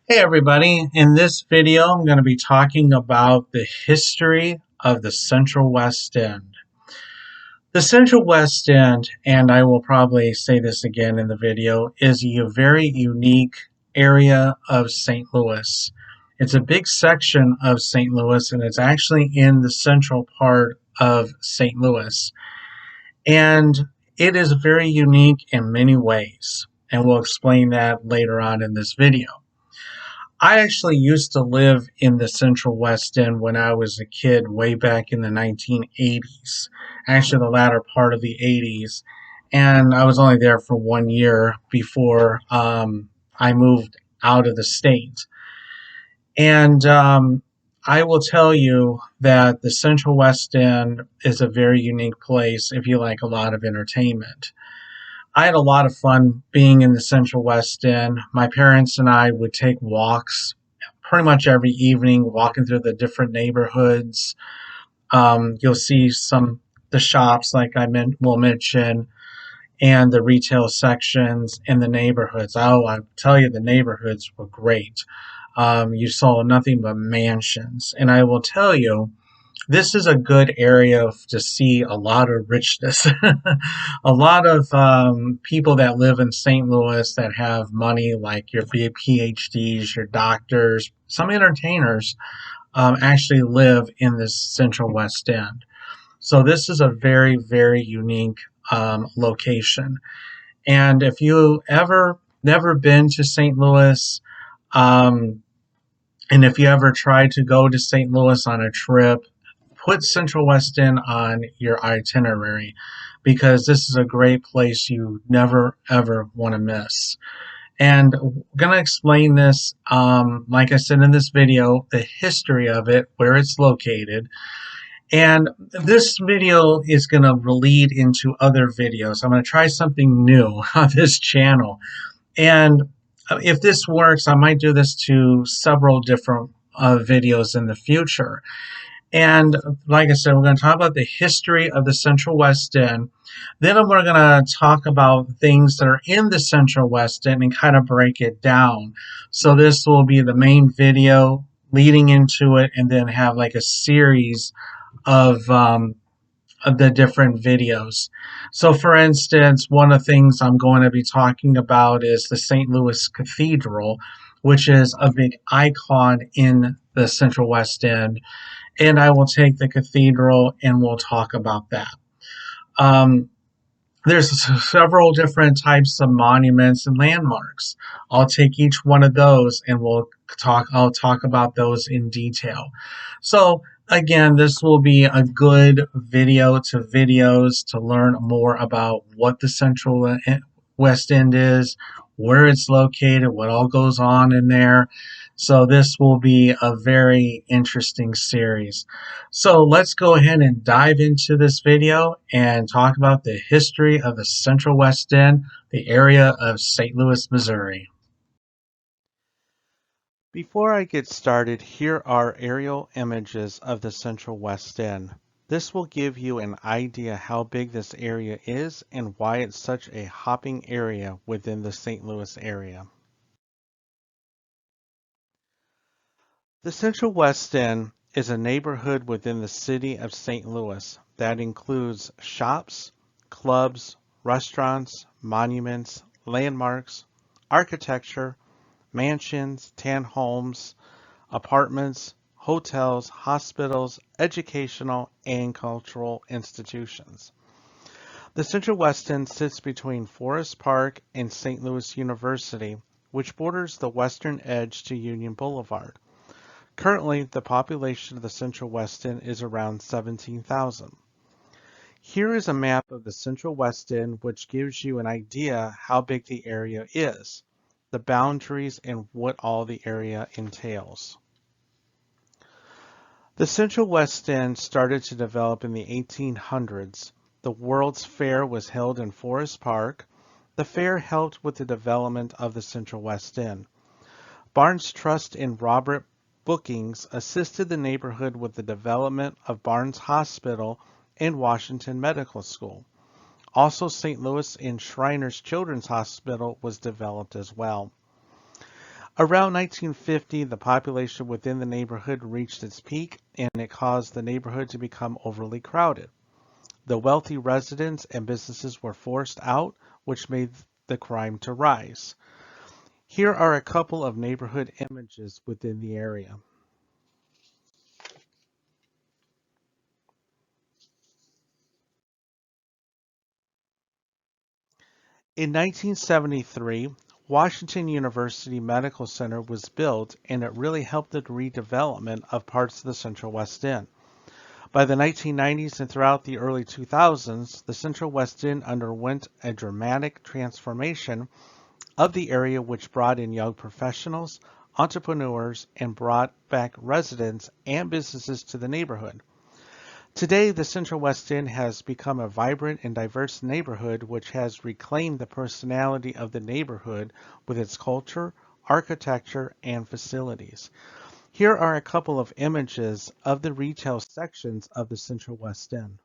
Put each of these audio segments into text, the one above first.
Hey everybody, in this video I'm going to be talking about the history of the Central West End. The Central West End, and I will probably say this again in the video, is a very unique area of St. Louis. It's a big section of St. Louis and it's actually in the central part of St. Louis. And it is very unique in many ways, and we'll explain that later on in this video. I actually used to live in the Central West End when I was a kid, way back in the 1980s, actually, the latter part of the 80s. And I was only there for 1 year before I moved out of the state. And I will tell you that the Central West End is a very unique place if you like a lot of entertainment. I had a lot of fun being in the Central West End. My parents and I would take walks pretty much every evening, walking through the different neighborhoods. You'll see the shops, like will mention, and the retail sections in the neighborhoods. Oh, I tell you, the neighborhoods were great. You saw nothing but mansions, and I will tell you, this is a good area to see a lot of richness. A lot of people that live in St. Louis that have money, like your PhDs, your doctors, some entertainers, actually live in this Central West End. So this is a very, very unique location. And if you ever never been to St. Louis, um, and if you ever try to go to St. Louis on a trip, put Central West End on your itinerary because this is a great place you never ever want to miss. And I'm going to explain this, like I said in this video, the history of it, where it's located. And this video is going to lead into other videos. I'm going to try something new on this channel. And if this works, I might do this to several different videos in the future. And like I said, we're going to talk about the history of the Central West End. Then we're going to talk about things that are in the Central West End and kind of break it down. So this will be the main video leading into it, and then have like a series of the different videos. So, for instance, one of the things I'm going to be talking about is the St. Louis Cathedral, which is a big icon in the Central West End, and I will take the cathedral and we'll talk about that. Um, there's several different types of monuments and landmarks. I'll take each one of those and I'll talk about those in detail. So again, this will be a good video to videos to learn more about what the Central West End is, where it's located, what all goes on in there. So this will be a very interesting series. So let's go ahead and dive into this video and talk about the history of the Central West End, the area of St. Louis, Missouri. Before I get started, here are aerial images of the Central West End. This will give you an idea how big this area is and why it's such a hopping area within the St. Louis area. The Central West End is a neighborhood within the city of St. Louis that includes shops, clubs, restaurants, monuments, landmarks, architecture, mansions, townhomes, apartments, hotels, hospitals, educational, and cultural institutions. The Central West End sits between Forest Park and St. Louis University, which borders the western edge to Union Boulevard. Currently, the population of the Central West End is around 17,000. Here is a map of the Central West End, which gives you an idea how big the area is, the boundaries, and what all the area entails. The Central West End started to develop in the 1800s. The World's Fair was held in Forest Park. The fair helped with the development of the Central West End. Barnes Trust and Robert Brookings assisted the neighborhood with the development of Barnes Hospital and Washington Medical School. Also, St. Louis and Shriners Children's Hospital was developed as well. Around 1950, the population within the neighborhood reached its peak, and it caused the neighborhood to become overly crowded. The wealthy residents and businesses were forced out, which made the crime to rise. Here are a couple of neighborhood images within the area. In 1973, Washington University Medical Center was built, and it really helped the redevelopment of parts of the Central West End. By the 1990s and throughout the early 2000s, the Central West End underwent a dramatic transformation of the area, which brought in young professionals, entrepreneurs, and brought back residents and businesses to the neighborhood. Today, the Central West End has become a vibrant and diverse neighborhood which has reclaimed the personality of the neighborhood with its culture, architecture, and facilities. Here are a couple of images of the retail sections of the Central West End.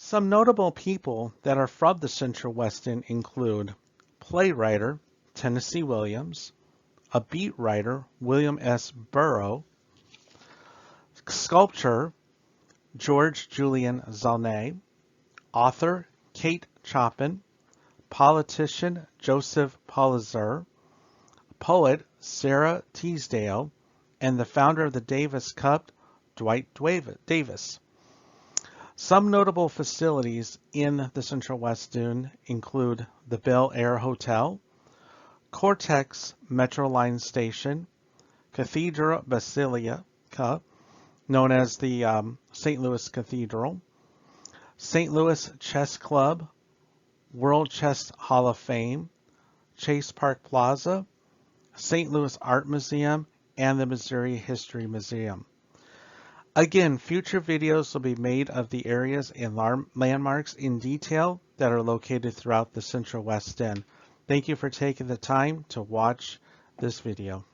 Some notable people that are from the Central West End include playwright Tennessee Williams, a beat writer William S. Burroughs, sculptor George Julian Zalnay, author Kate Chopin, politician Joseph Pulitzer, poet Sarah Teasdale, and the founder of the Davis Cup, Dwight Davis. Some notable facilities in the Central West End include the Bel Air Hotel, Cortex Metro Line Station, Cathedral Basilica, known as the St. Louis Cathedral, St. Louis Chess Club, World Chess Hall of Fame, Chase Park Plaza, St. Louis Art Museum, and the Missouri History Museum. Again, future videos will be made of the areas and landmarks in detail that are located throughout the Central West End. Thank you for taking the time to watch this video.